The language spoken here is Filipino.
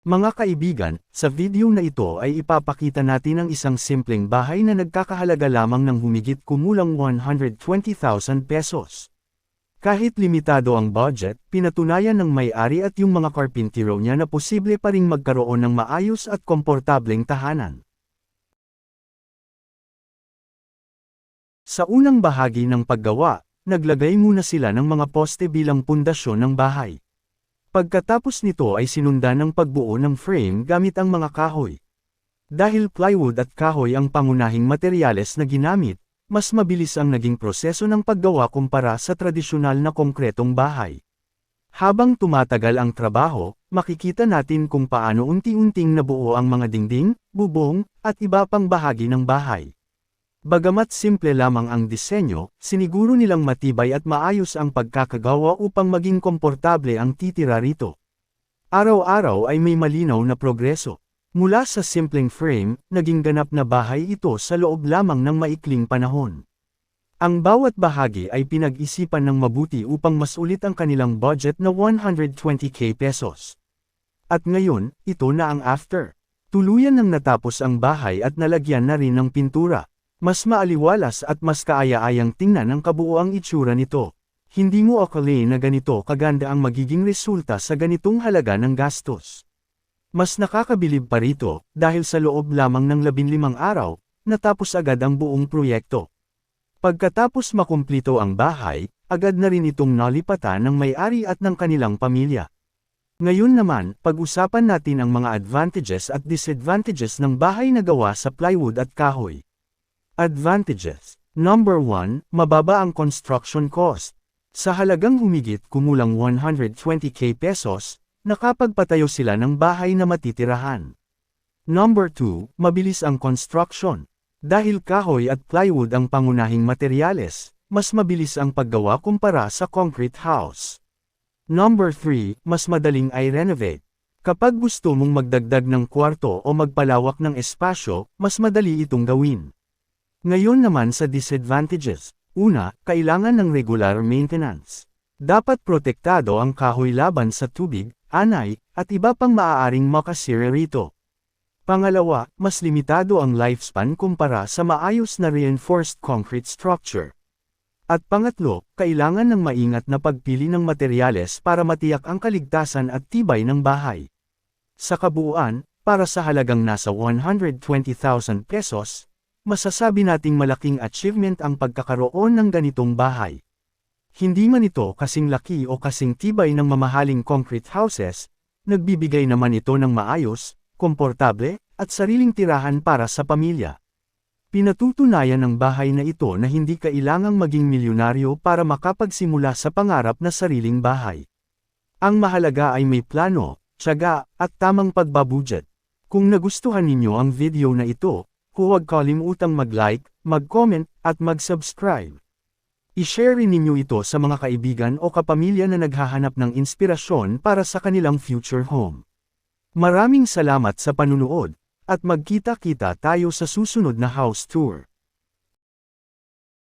Mga kaibigan, sa video na ito ay ipapakita natin ang isang simpleng bahay na nagkakahalaga lamang ng humigit kumulang 120,000 pesos. Kahit limitado ang budget, pinatunayan ng may-ari at yung mga karpintero niya na posible pa ring magkaroon ng maayos at komportableng tahanan. Sa unang bahagi ng paggawa, naglagay muna sila ng mga poste bilang pundasyon ng bahay. Pagkatapos nito ay sinundan ng pagbuo ng frame gamit ang mga kahoy. Dahil plywood at kahoy ang pangunahing materyales na ginamit, mas mabilis ang naging proseso ng paggawa kumpara sa tradisyonal na konkretong bahay. Habang tumatagal ang trabaho, makikita natin kung paano unti-unting nabuo ang mga dingding, bubong, at iba pang bahagi ng bahay. Bagamat simple lamang ang disenyo, siniguro nilang matibay at maayos ang pagkakagawa upang maging komportable ang titira rito. Araw-araw ay may malinaw na progreso. Mula sa simpleng frame, naging ganap na bahay ito sa loob lamang ng maikling panahon. Ang bawat bahagi ay pinag-isipan ng mabuti upang masulit ang kanilang budget na 120k pesos. At ngayon, ito na ang after. Tuluyan nang natapos ang bahay at nalagyan na rin ng pintura. Mas maaliwalas at mas kaaya-ayang tingnan ang kabuuang itsura nito. Hindi mo akalain na ganito kaganda ang magiging resulta sa ganitong halaga ng gastos. Mas nakakabilib pa rito, dahil sa loob lamang ng 15 araw, natapos agad ang buong proyekto. Pagkatapos makumplito ang bahay, agad na rin itong nalipatan ng may-ari at ng kanilang pamilya. Ngayon naman, pag-usapan natin ang mga advantages at disadvantages ng bahay na gawa sa plywood at kahoy. Advantages. Number 1, mababa ang construction cost. Sa halagang humigit kumulang 120k pesos, nakapagpatayo sila ng bahay na matitirahan. Number 2, mabilis ang construction. Dahil kahoy at plywood ang pangunahing materyales, mas mabilis ang paggawa kumpara sa concrete house. Number 3, mas madaling i-renovate. Kapag gusto mong magdagdag ng kwarto o magpalawak ng espasyo, mas madali itong gawin. Ngayon naman sa disadvantages. Una, kailangan ng regular maintenance. Dapat protektado ang kahoy laban sa tubig, anay, at iba pang maaaring makasira rito. Pangalawa, mas limitado ang lifespan kumpara sa maayos na reinforced concrete structure. At pangatlo, kailangan ng maingat na pagpili ng materyales para matiyak ang kaligtasan at tibay ng bahay. Sa kabuuan, para sa halagang nasa 120,000 pesos, masasabi nating malaking achievement ang pagkakaroon ng ganitong bahay. Hindi man ito kasing laki o kasing tibay ng mamahaling concrete houses, nagbibigay naman ito ng maayos, komportable, at sariling tirahan para sa pamilya. Pinatutunayan ng bahay na ito na hindi kailangang maging milyonaryo para makapagsimula sa pangarap na sariling bahay. Ang mahalaga ay may plano, tiyaga, at tamang pagbabudget. Kung nagustuhan ninyo ang video na ito, huwag kalimutang mag-like, mag-comment, at mag-subscribe. I-share rin ninyo ito sa mga kaibigan o kapamilya na naghahanap ng inspirasyon para sa kanilang future home. Maraming salamat sa panunood, at magkita-kita tayo sa susunod na house tour.